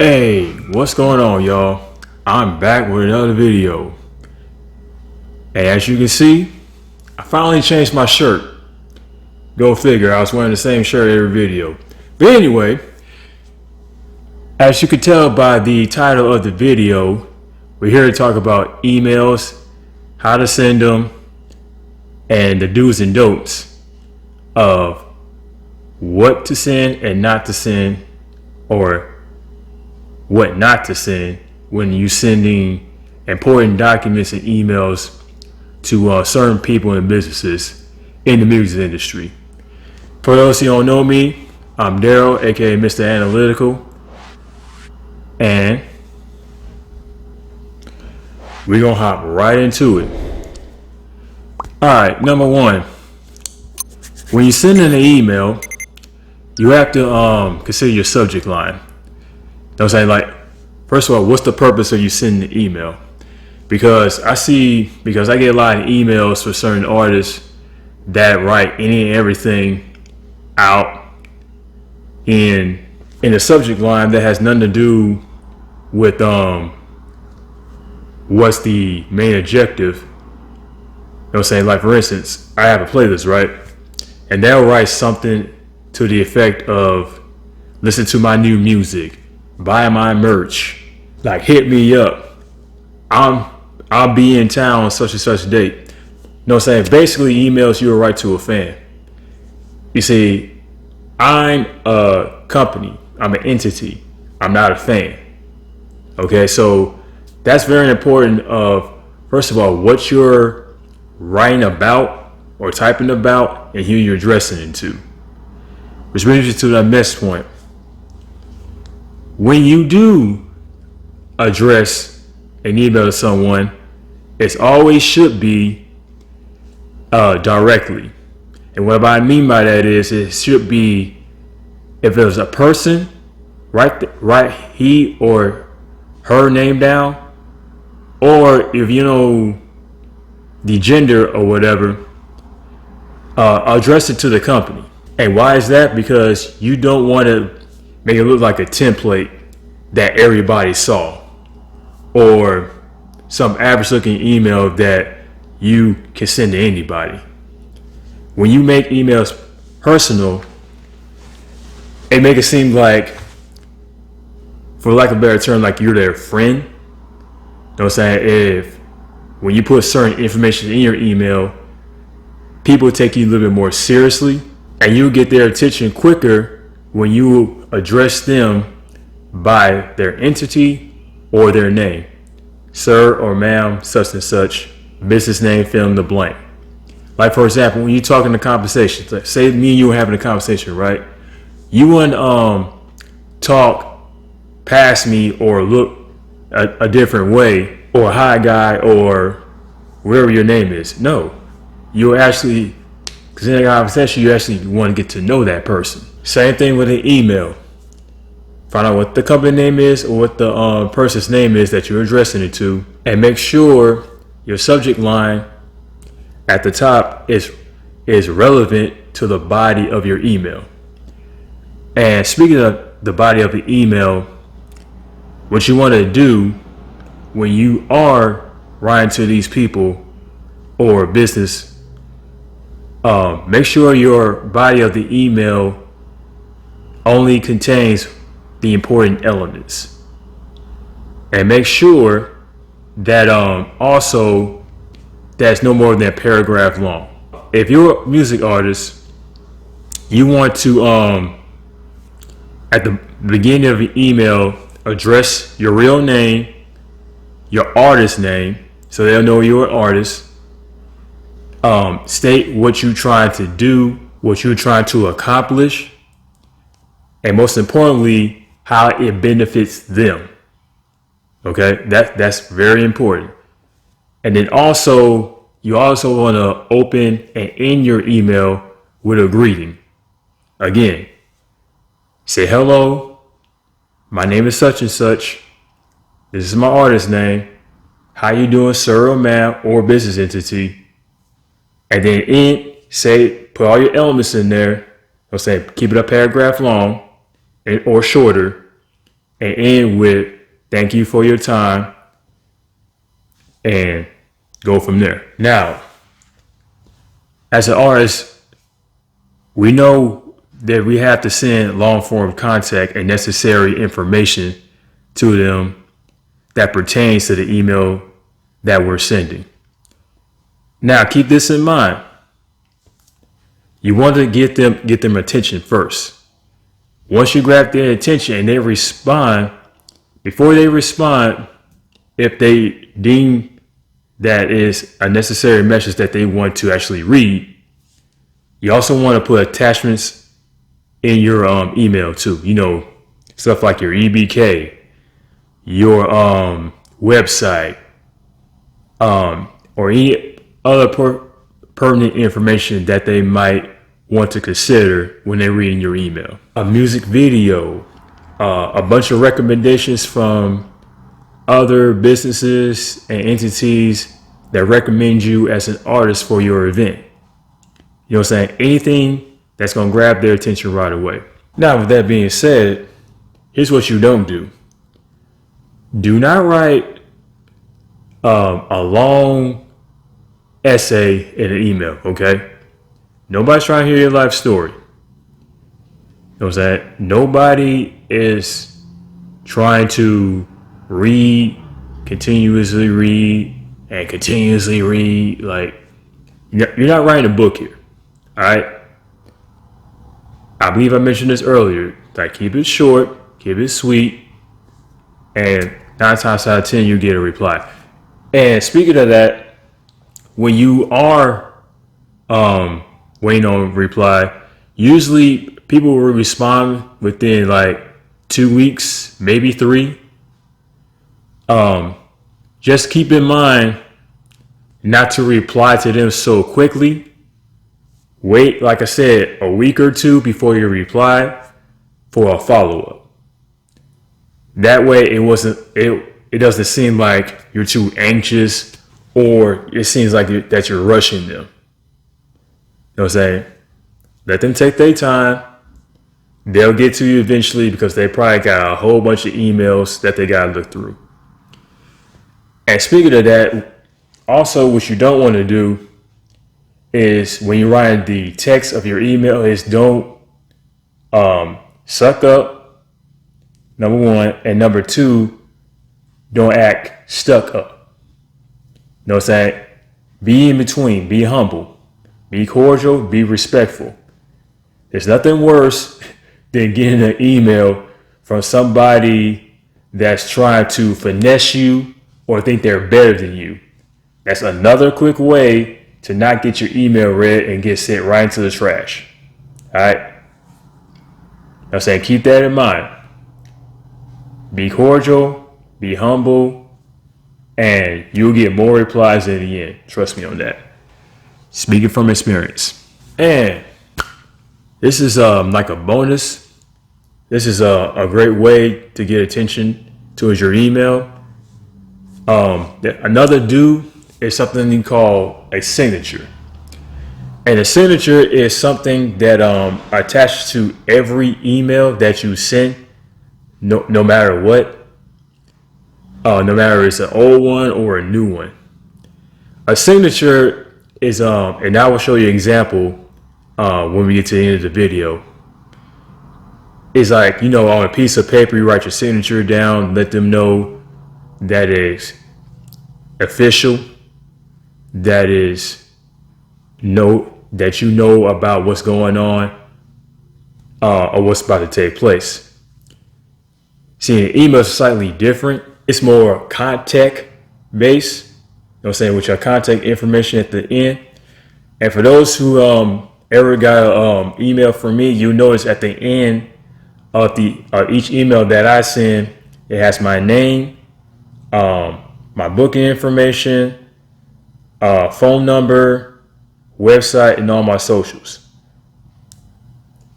Hey, what's going on, y'all? I'm back with another video. And as you can see, I finally changed my shirt. Go figure, I was wearing the same shirt every video. But anyway, as you can tell by the title of the video, we're here to talk about emails, how to send them, and the do's and don'ts of what to send and not to send, or what not to send when you're sending important documents and emails to certain people and businesses in the music industry. For those who don't know me, I'm Daryl, aka Mr. Analytical, and we're gonna hop right into it. Alright, number one, when you send in an email, you have to consider your subject line. You know what I'm saying? Like, first of all, what's the purpose of you sending the email? Because I get a lot of emails for certain artists that write any and everything out in a subject line that has nothing to do with what's the main objective. You know what I'm saying? Like, for instance, I have a playlist, right? And they'll write something to the effect of, listen to my new music, buy my merch, like, hit me up. I'll be in town on such and such date. You know what I'm saying? Basically, emails you will write to a fan. You see, I'm a company. I'm an entity. I'm not a fan. Okay, so that's very important of, first of all, what you're writing about or typing about and who you're addressing it to. Which brings you to the next point. When you do address an email to someone, it always should be directly. And what I mean by that is, it should be, if there's a person, write he or her name down, or if you know the gender or whatever, address it to the company. And why is that? Because you don't want to make it look like a template that everybody saw, or some average looking email that you can send to anybody. When you make emails personal, it make it seem like, for lack of a better term, like you're their friend. You know what I'm saying? When you put certain information in your email, people take you a little bit more seriously, and you'll get their attention quicker when you address them by their entity or their name. Sir or ma'am, such and such, business name, fill in the blank. Like, for example, when you're talking to conversation, say me and you were having a conversation, right? You wouldn't talk past me or look a different way, or hi guy, or wherever your name is. No, you actually, because in a conversation, you actually want to get to know that person. Same thing with an email. Find out what the company name is or what the person's name is that you're addressing it to, and make sure your subject line at the top is relevant to the body of your email. And speaking of the body of the email, what you want to do when you are writing to these people or business, make sure your body of the email only contains the important elements, and make sure that also that's no more than a paragraph long. If you're a music artist, you want to at the beginning of your email address your real name, your artist name, so they'll know you're an artist. State what you're trying to do, what you're trying to accomplish, and most importantly, how it benefits them. Okay, that's very important. And then also, you also want to open and end your email with a greeting. Again, say hello, my name is such and such. This is my artist name. How you doing, sir or ma'am, or business entity? And then put all your elements in there. I'll say keep it a paragraph long or shorter, and end with thank you for your time and go from there. Now, as an artist, we know that we have to send long form contact and necessary information to them that pertains to the email that we're sending. Now, keep this in mind. You want to get them attention first. Once you grab their attention and they respond, before they respond, if they deem that is a necessary message that they want to actually read, you also want to put attachments in your email too. You know, stuff like your EBK, your website, or any other pertinent information that they might want to consider when they're reading your email. A music video, a bunch of recommendations from other businesses and entities that recommend you as an artist for your event. You know what I'm saying? Anything that's going to grab their attention right away. Now, with that being said, here's what you don't do. Do not write a long essay in an email, okay? Nobody's trying to hear your life story. You know what I'm saying? Nobody is trying to continuously read. Like, you're not writing a book here, all right? I believe I mentioned this earlier. Like, keep it short, keep it sweet, and 9 times out of 10, you get a reply. And speaking of that, when you are waiting on a reply, usually people will respond within like 2 weeks, maybe 3. Just keep in mind not to reply to them so quickly. Wait, like I said, a week or 2 before you reply for a follow-up. That way it doesn't seem like you're too anxious or it seems like that you're rushing them. You know what I'm saying? Let them take their time. They'll get to you eventually because they probably got a whole bunch of emails that they got to look through. And speaking of that, also what you don't want to do is when you're writing the text of your email is don't suck up, number 1, and number 2, don't act stuck up. You know what I'm saying? Be in between, be humble, be cordial, be respectful. There's nothing worse than getting an email from somebody that's trying to finesse you or think they're better than you. That's another quick way to not get your email read and get sent right into the trash. All right? I'm saying keep that in mind. Be cordial, be humble, and you'll get more replies in the end. Trust me on that. Speaking from experience. And this is like a bonus. This is a great way to get attention towards your email. Another do is something called a signature. And a signature is something that attached to every email that you send, no matter what. No matter if it's an old one or a new one. A signature is, and I will show you an example when we get to the end of the video. It's like, you know, on a piece of paper, you write your signature down, let them know that is official, that is that you know about what's going on or what's about to take place. See, an email is slightly different. It's more contact based, you know what I'm saying, with your contact information at the end. And for those who ever got an email from me, you notice at the end of each email that I send, it has my name, my booking information, phone number, website, and all my socials.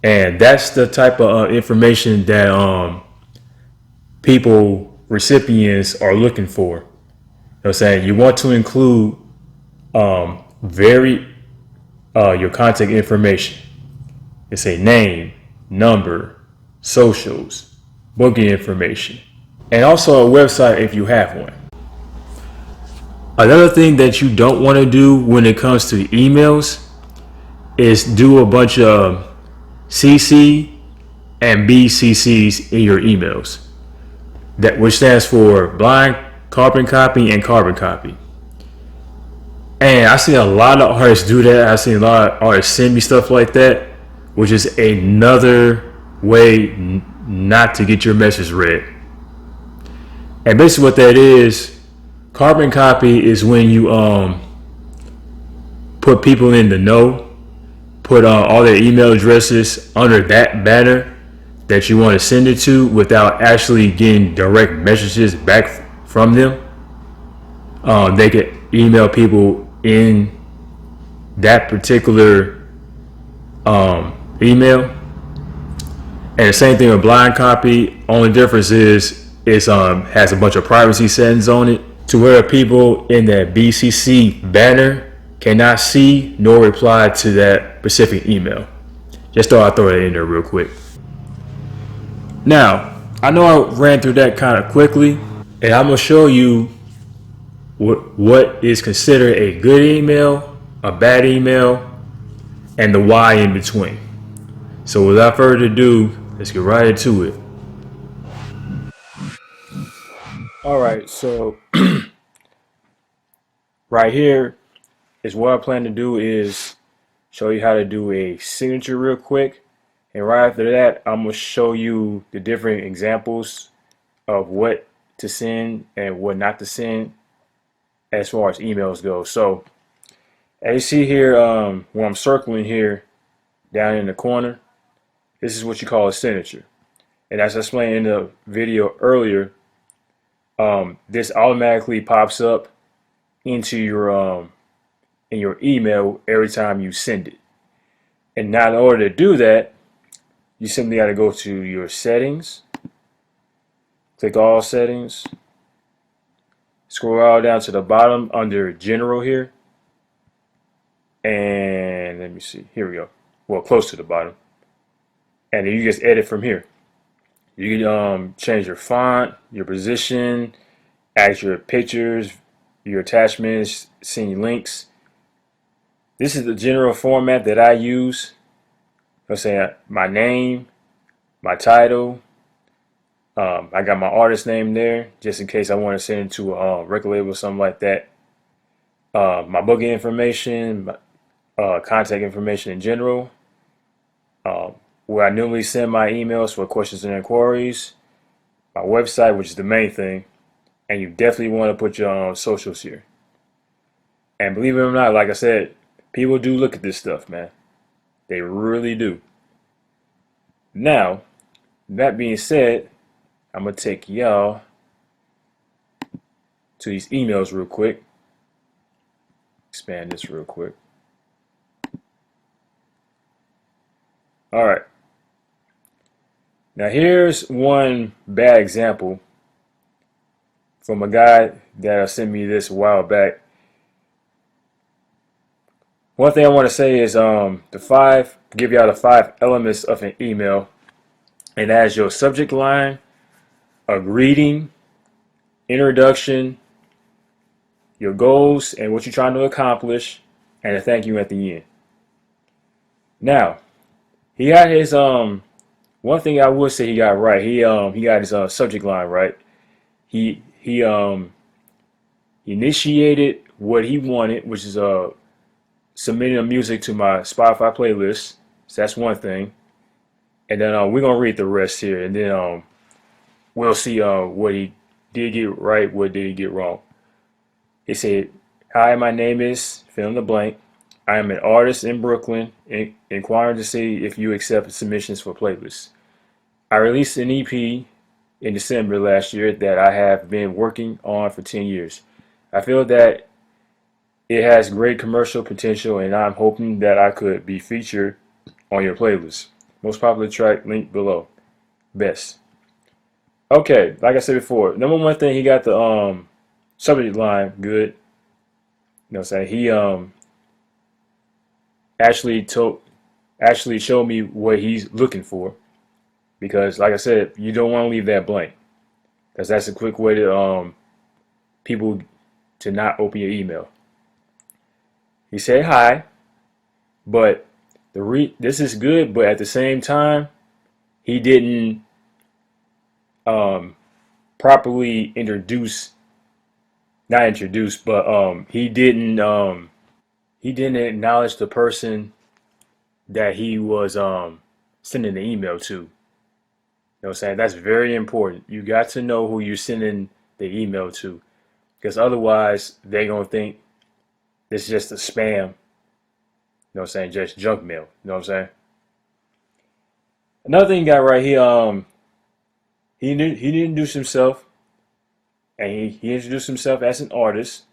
And that's the type of information that recipients are looking for. You know what I'm saying? You want to include your contact information. It's a name, number, socials, booking information, and also a website if you have one. Another thing that you don't want to do when it comes to emails is do a bunch of CC and BCCs in your emails. That which stands for blind carbon copy and carbon copy. And I see a lot of artists do that. I see a lot of artists send me stuff like that, which is another way not to get your message read. And basically, what that is, carbon copy is when you put people in the know, put all their email addresses under that banner that you want to send it to without actually getting direct messages back from them. They could email people in that particular email. And the same thing with blind copy. Only difference is it has a bunch of privacy settings on it to where people in that BCC banner cannot see nor reply to that specific email. Just thought I'd throw that in there real quick. Now, I know I ran through that kind of quickly, and I'm going to show you what is considered a good email, a bad email, and the why in between. So without further ado, let's get right into it. All right, so right here is what I plan to do is show you how to do a signature real quick. And right after that, I'm going to show you the different examples of what to send and what not to send as far as emails go. So as you see here, where I'm circling here down in the corner, this is what you call a signature. And as I explained in the video earlier, this automatically pops up into your in your email every time you send it. And now in order to do that, you simply got to go to your settings, click all settings, scroll all down to the bottom under general here, and let me see, here we go, well, close to the bottom, and then you just edit from here. You can change your font, your position, add your pictures, your attachments, send links. This is the general format that I use. I'm saying my name, my title. I got my artist name there just in case I want to send it to a record label or something like that. My booking information, contact information in general. Where I normally send my emails for questions and inquiries. My website, which is the main thing. And you definitely want to put your socials here. And believe it or not, like I said, people do look at this stuff, man. They really do. Now, that being said, I'm going to take y'all to these emails real quick. Expand this real quick. All right. Now, here's one bad example from a guy that sent me this a while back. One thing I want to say is give y'all the 5 elements of an email, and as your subject line, a greeting, introduction, your goals and what you're trying to accomplish, and a thank you at the end. Now, he got his one thing I would say he got right. He got his subject line right. He initiated what he wanted, which is submitting the music to my Spotify playlist. So that's one thing. And then we're gonna read the rest here, and then we'll see what he did get right, what did he get wrong. He said, "Hi, my name is fill in the blank. I am an artist in Brooklyn, inquiring to see if you accept submissions for playlists. I released an EP in December last year that I have been working on for 10 years. I feel that it has great commercial potential, and I'm hoping that I could be featured on your playlist. Most popular track link below. Best." Okay, like I said before, number one thing, he got the subject line good. You know what I'm saying? He actually showed me what he's looking for. because, like I said, you don't want to leave that blank, because that's a quick way to people to not open your email. He said hi, but this is good, but at the same time, he didn't um, properly introduce, not introduce, but he didn't acknowledge the person that he was sending the email to. You know what I'm saying? That's very important. You got to know who you're sending the email to, because otherwise they're gonna think it's just a spam. You know what I'm saying? Just junk mail. You know what I'm saying? Another thing he got right here, he introduced himself, and he introduced himself as an artist.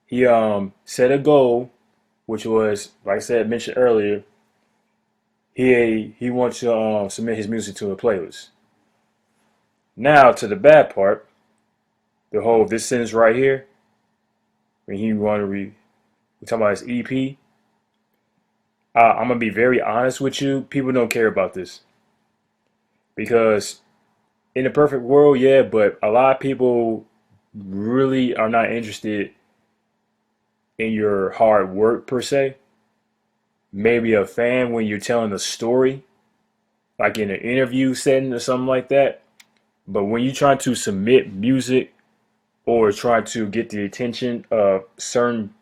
He set a goal, which was, like I said, mentioned earlier, he wants to submit his music to a playlist. Now to the bad part, the whole this sentence right here, when he want to we talking about his EP. I'm gonna be very honest with you. People don't care about this because in a perfect world, yeah, but a lot of people really are not interested in your hard work per se. Maybe a fan when you're telling a story, like in an interview setting or something like that. But when you try to submit music or try to get the attention of certain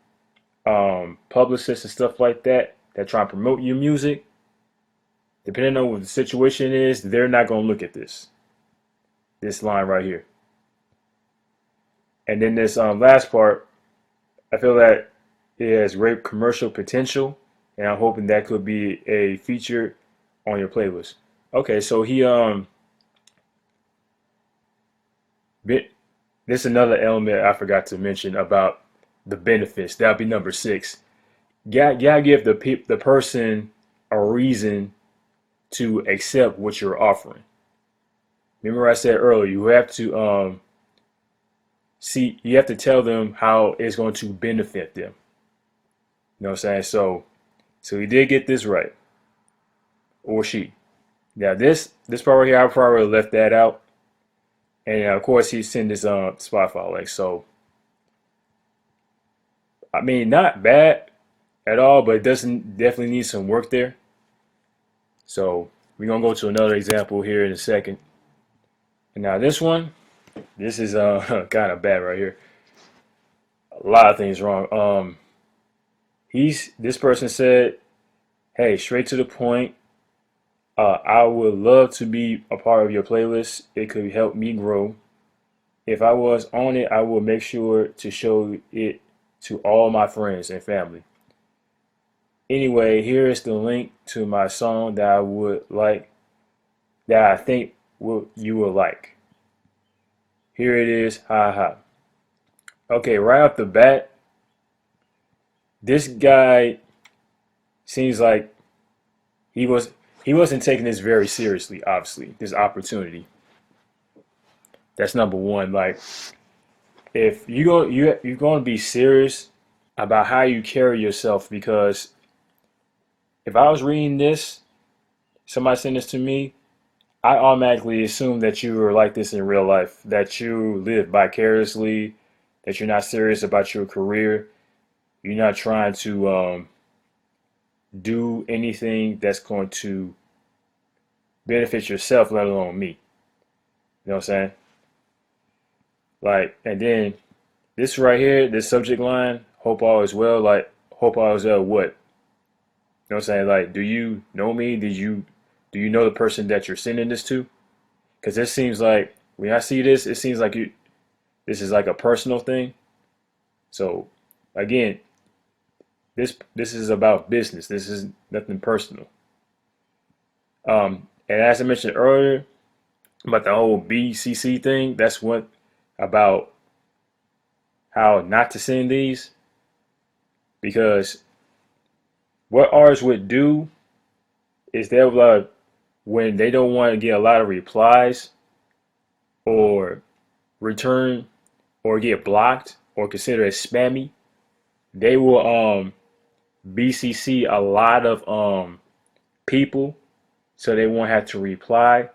publicists and stuff like that try to promote your music, depending on what the situation is, they're not going to look at this line right here. And then this last part, I feel that it has great commercial potential, and I'm hoping that could be a feature on your playlist. Okay, so this is another element I forgot to mention about the benefits. That'll be number 6. Gotta give the person a reason to accept what you're offering. Remember I said earlier, you have to you have to tell them how it's going to benefit them. You know what I'm saying? So he did get this right, or she. Now this part right here, I probably left that out, and of course he sent this Spotify link. So I mean, not bad at all, but it doesn't definitely need some work there. So we're gonna go to another example here in a second. And now this is kind of bad right here. A lot of things wrong. This person said, "Hey, straight to the point. I would love to be a part of your playlist. It could help me grow. If I was on it, I would make sure to show it to all my friends and family. Anyway, here is the link to my song that I would like, that I think you will like. Here it is. Ha ha." Okay, right off the bat, this guy seems like he was he wasn't taking this very seriously, obviously, this opportunity. That's number one. Like, if you're going to be serious about how you carry yourself, because if I was reading this, somebody sent this to me, I automatically assume that you were like this in real life, that you live vicariously, that you're not serious about your career, you're not trying to do anything that's going to benefit yourself, let alone me. You know what I'm saying? Like, and then this right here, this subject line, hope all is well. Like, hope all is well. What? You know what I'm saying? Like, do you know me? Do you know the person that you're sending this to? Because this seems like when I see this, it seems like this is like a personal thing. So, again, this is about business. This is nothing personal. And as I mentioned earlier about the whole BCC thing, that's what about how not to send these, because what artists would do is they'll when they don't want to get a lot of replies or return or get blocked or considered as spammy, they will BCC a lot of people so they won't have to reply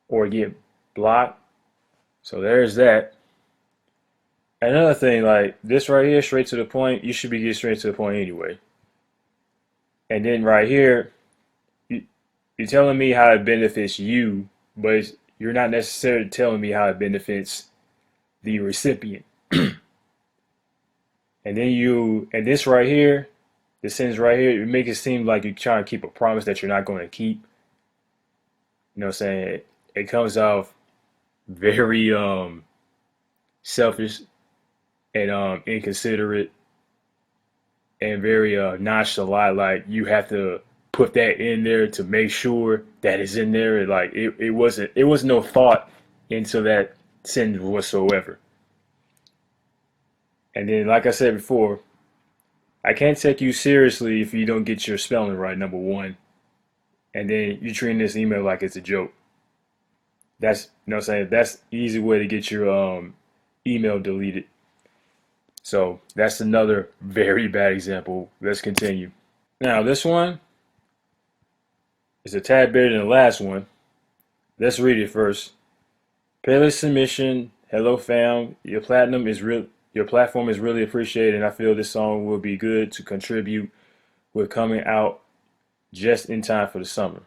or get blocked. So there's that. Another thing, like this right here, straight to the point, you should be getting straight to the point anyway. And then right here, you, you're telling me how it benefits you, but you're not necessarily telling me how it benefits the recipient. And this right here, this sentence right here, it makes it seem like you're trying to keep a promise that you're not going to keep. You know what I'm saying? It comes off very selfish and inconsiderate and very nonchalant. Like you have to put that in there to make sure that it's in there. Like it was no thought into that sentence whatsoever. And then, like I said before, I can't take you seriously if you don't get your spelling right, number one. And then you treating this email like it's a joke. That's, you know what I'm saying? That's easy way to get your email deleted. So that's another very bad example. Let's continue. Now this one is a tad better than the last one. Let's read it first. Playlist submission. Hello fam. Your platform is really appreciated, and I feel this song will be good to contribute with coming out just in time for the summer.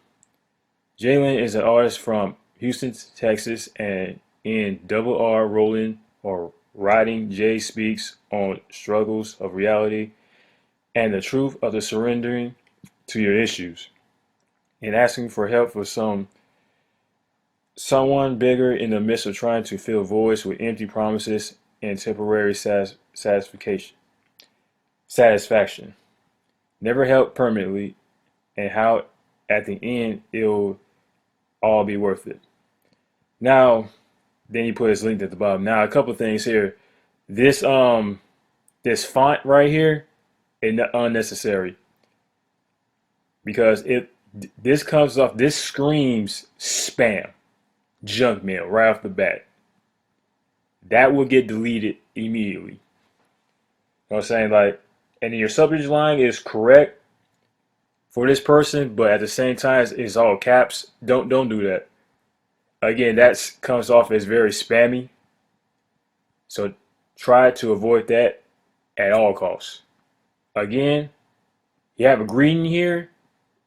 Jalen is an artist from Houston, Texas, and in Double R Rolling or Writing, Jay speaks on struggles of reality and the truth of the surrendering to your issues and asking for help for someone bigger in the midst of trying to fill voids with empty promises and temporary satisfaction. Never help permanently, and how at the end it'll all be worth it. Now, then he put his link at the bottom. Now, a couple of things here. This this font right here is unnecessary because it this comes off. This screams spam, junk mail right off the bat. That will get deleted immediately. You know what I'm saying? Like, and then your subject line is correct for this person, but at the same time, it's all caps. Don't do that. Again, that comes off as very spammy. So try to avoid that at all costs. Again, you have a greeting here,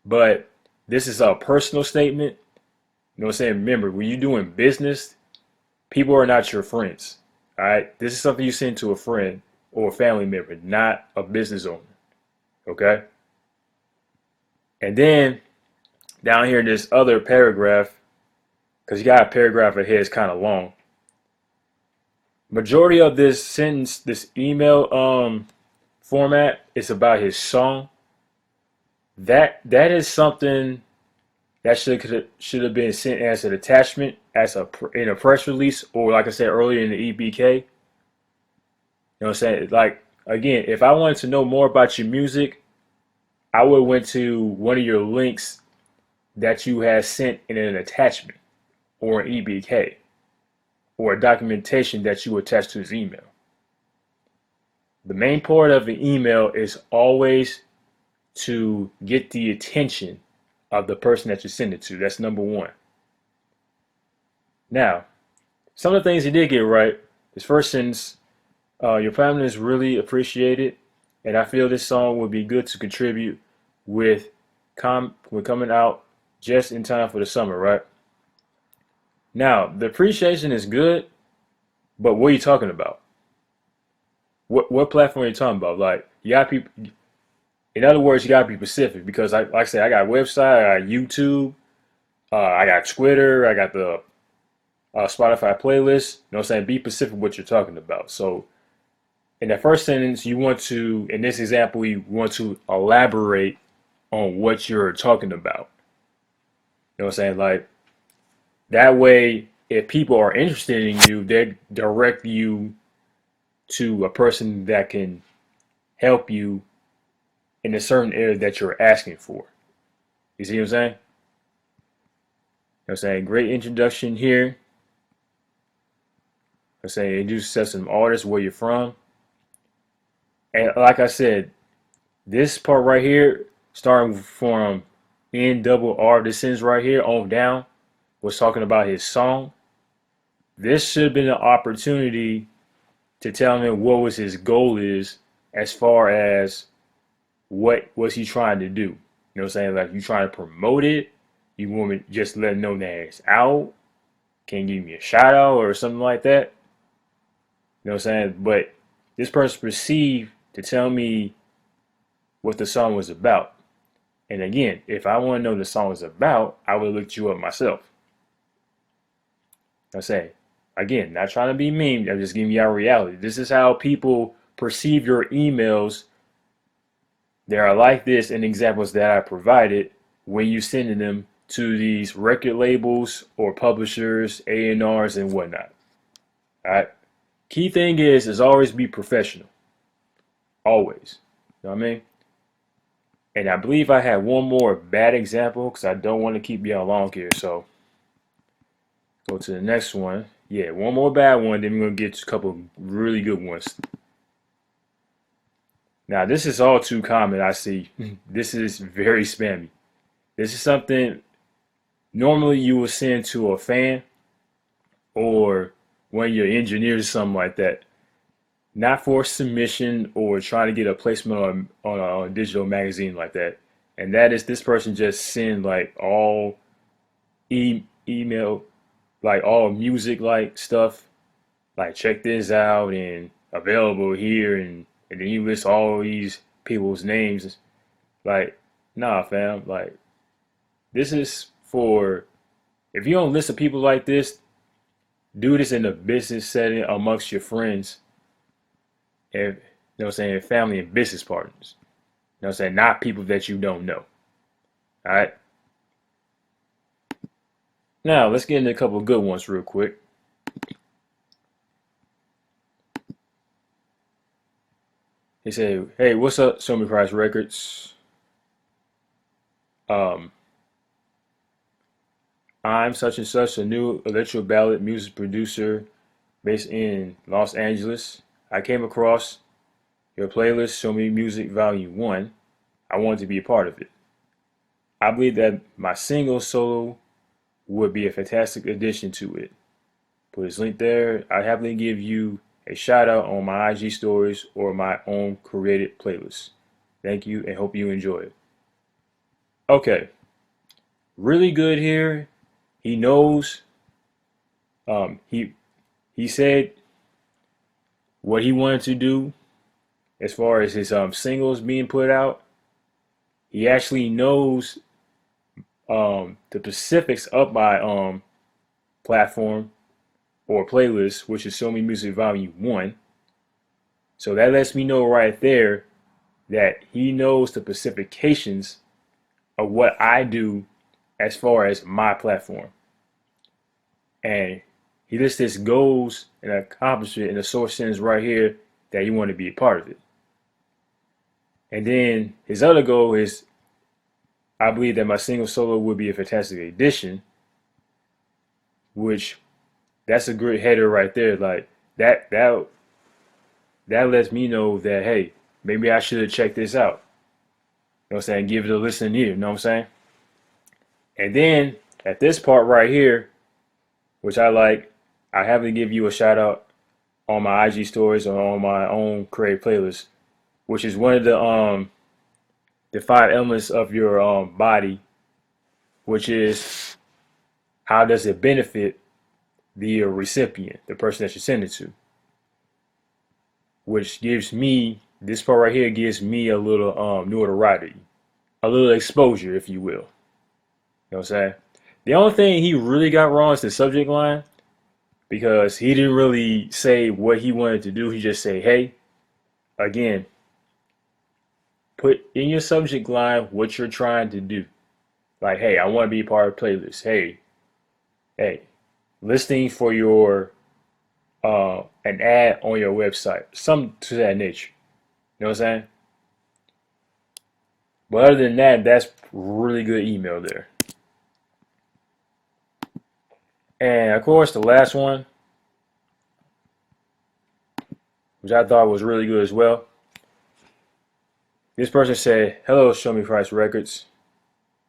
but this is a personal statement. You know what I'm saying? Remember, when you're doing business, people are not your friends. All right? This is something you send to a friend or a family member, not a business owner. Okay? And then down here in this other paragraph, because you got a paragraph ahead, it's kind of long. Majority of this sentence, this email format, is about his song. That is something that should have been sent as an attachment, as in a press release, or like I said earlier in the EBK. You know what I'm saying? Like again, if I wanted to know more about your music, I would have went to one of your links that you had sent in an attachment or an EBK or a documentation that you attach to his email. The main part of the email is always to get the attention of the person that you send it to. That's number one. Now, some of the things he did get right. His first sentence, your family is really appreciated, and I feel this song would be good to contribute with coming out just in time for the summer, right? Now, the appreciation is good, but what are you talking about? What platform are you talking about? Like, you got people. In other words, you gotta be specific because, like I said, I got a website, I got YouTube, I got Twitter, I got the Spotify playlist. You know what I'm saying? Be specific what you're talking about. So, in the first sentence, you want to, in this example, you want to elaborate on what you're talking about. You know what I'm saying? Like, that way, if people are interested in you, they direct you to a person that can help you in a certain area that you're asking for. You see what I'm saying? You know what I'm saying? Great introduction here. I'm saying introduce some artists, where you're from. And like I said, this part right here, starting from N-double-R, this sentence right here on down, was talking about his song. This should have been an opportunity to tell him what was his goal is as far as what was he trying to do. You know what I'm saying? Like, you trying to promote it? You want me to just let him know that it's out? Can you give me a shout out or something like that? You know what I'm saying? But this person perceived to tell me what the song was about. And again, if I want to know what the song was about, I would look you up myself. I say, again, not trying to be mean, I'm just giving you our reality. This is how people perceive your emails. There are like this in examples that I provided when you sending them to these record labels or publishers, A&Rs, and whatnot. All right. Key thing is always be professional. Always. You know what I mean? And I believe I had one more bad example because I don't want to keep y'all long here. So go to the next one. Yeah, one more bad one. Then we're going to get to a couple really good ones. Now, this is all too common, I see. This is very spammy. This is something normally you would send to a fan or one of your engineers or something like that. Not for submission or trying to get a placement on a digital magazine like that. And that is this person just send like all email, like all music like stuff, like check this out and available here, and then you list all these people's names. Like, nah, fam. Like, this is for, if you don't listen to people like this, do this in a business setting amongst your friends and, you know what I'm saying, family and business partners. You know what I'm saying? Not people that you don't know. All right. Now let's get into a couple of good ones real quick. He said, "Hey, what's up, Show Me Price Records? Um, I'm such and such, a new electro ballad music producer based in Los Angeles. I came across your playlist, Show Me Music Volume 1. I wanted to be a part of it. I believe that my single solo would be a fantastic addition to it. Put his link there. I happily give you a shout out on my IG stories or my own created playlist. Thank you and hope you enjoy it." Okay, really good here. He knows. He said what he wanted to do as far as his singles being put out. He actually knows the specifics of my platform or playlist, which is Show Me Music Volume 1. So that lets me know right there that he knows the specifications of what I do as far as my platform. And he lists his goals and accomplishment in the source sentence right here that you want to be a part of it. And then his other goal is, I believe that my single solo would be a fantastic addition, which that's a great header right there. Like that lets me know that, hey, maybe I should have checked this out. You know what I'm saying? Give it a listen here. You know what I'm saying? And then at this part right here, which I like, I have to give you a shout out on my IG stories or on my own creative playlist, which is one of the 5 elements of your body, which is how does it benefit the recipient, the person that you send it to, which gives me, this part right here gives me a little notoriety, a little exposure, if you will. You know what I'm saying? The only thing he really got wrong is the subject line, because he didn't really say what he wanted to do. He just say, hey, again, put in your subject line what you're trying to do. Like, hey, I want to be part of the playlist. Hey, listing for your an ad on your website, something to that nature. You know what I'm saying? But other than that, that's really good email there. And of course, the last one, which I thought was really good as well. This person said, "Hello, Show Me Price Records.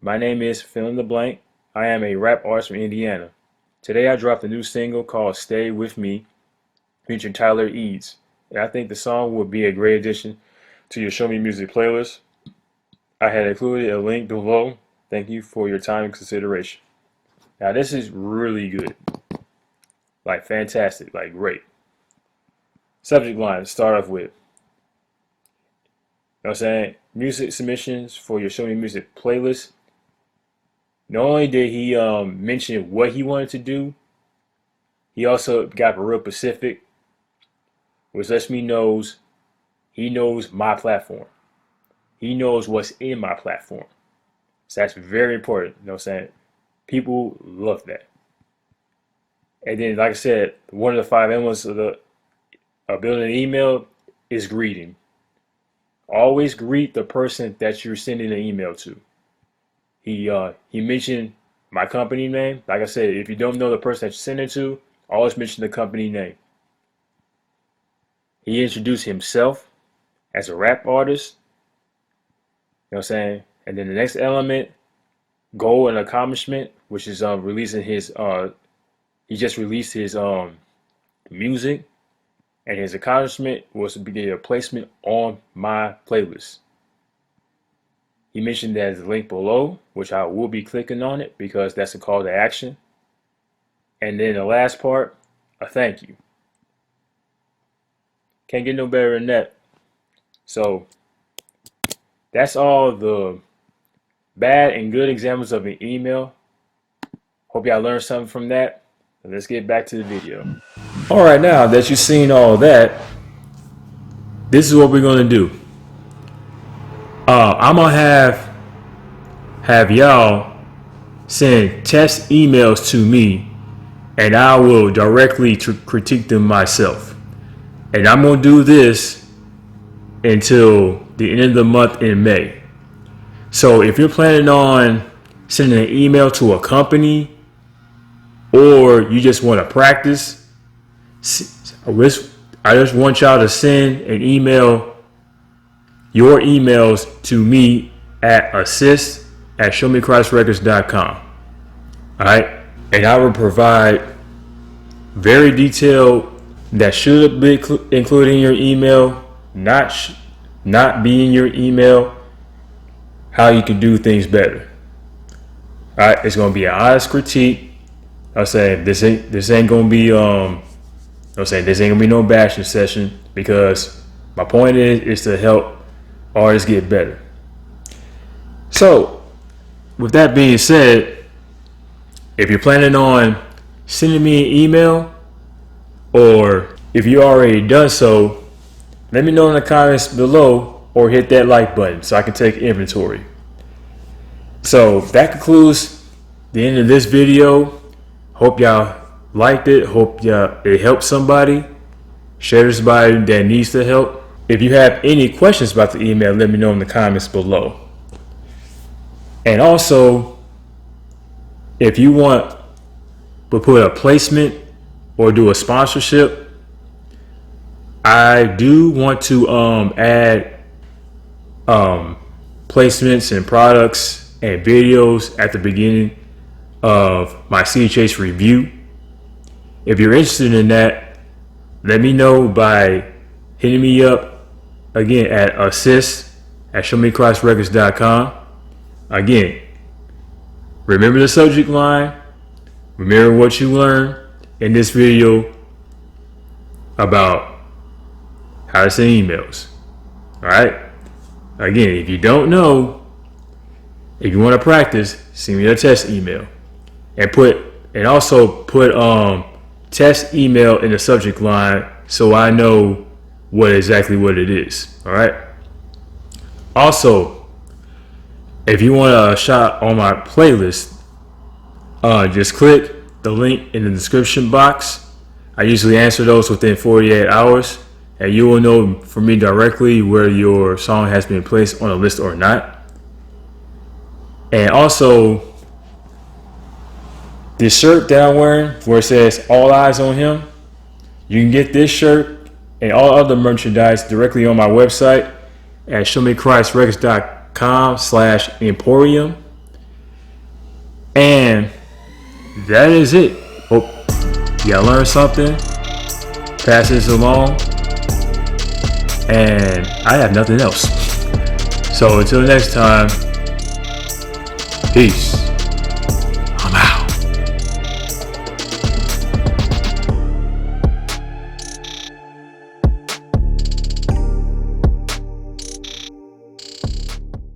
My name is fill in the blank. I am a rap artist from Indiana. Today I dropped a new single called Stay With Me featuring Tyler Eads. And I think the song would be a great addition to your Show Me Music playlist. I had included a link below. Thank you for your time and consideration. Now this is really good. Like fantastic, like great. Subject line to start off with. You know what I'm saying? Music submissions for your Show Me Music playlist. Not only did he mention what he wanted to do, he also got real specific, which lets me knows he knows my platform. He knows what's in my platform. So that's very important. You know what I'm saying? People love that. And then, like I said, one of the 5 elements of building an email is greeting. Always greet the person that you're sending an email to. He mentioned my company name. Like I said, if you don't know the person that you're sending to, always mention the company name. He introduced himself as a rap artist. You know what I'm saying? And then the next element, goal and accomplishment, which is releasing his he just released his music, and his accomplishment was to be a placement on my playlist. He mentioned that as a link below, which I will be clicking on it because that's a call to action. And then the last part, a thank you. Can't get no better than that. So that's all the bad and good examples of an email. Hope y'all learned something from that. Let's get back to the video. All right, now that you've seen all that, this is what we're gonna do. I'm gonna have y'all send test emails to me, and I will directly critique them myself. And I'm gonna do this until the end of the month in May. So if you're planning on sending an email to a company, or you just want to practice, I just want y'all to send an email, your emails to me at assist@showmechristrecords.com. All right, and I will provide very detailed that should be included in your email, not be in your email, how you can do things better. All right, it's gonna be an honest critique. I say this ain't gonna be this ain't gonna be no bashing session, because my point is to help artists get better. So with that being said, if you're planning on sending me an email, or if you already done so, let me know in the comments below, or hit that like button so I can take inventory. So that concludes the end of this video. Hope y'all liked it. Hope it helped somebody. Share this with somebody that needs the help. If you have any questions about the email, let me know in the comments below. And also, if you want to put a placement or do a sponsorship, I do want to add placements and products and videos at the beginning of my CHH review. If you're interested in that, let me know by hitting me up again at assist@showmechristrecords.com. Again, remember the subject line, remember what you learned in this video about how to send emails. All right, again, if you don't know, if you want to practice, send me a test email, and also put test email in the subject line so I know what it is. All right. Also, if you want a shot on my playlist, just click the link in the description box. I usually answer those within 48 hours, and you will know from me directly where your song has been placed on a list or not. And also, this shirt that I'm wearing, where it says "All Eyes on Him," you can get this shirt and all other merchandise directly on my website at showmechristrecords.com/emporium. And that is it. Hope y'all learned something. Pass this along. And I have nothing else. So until next time, peace.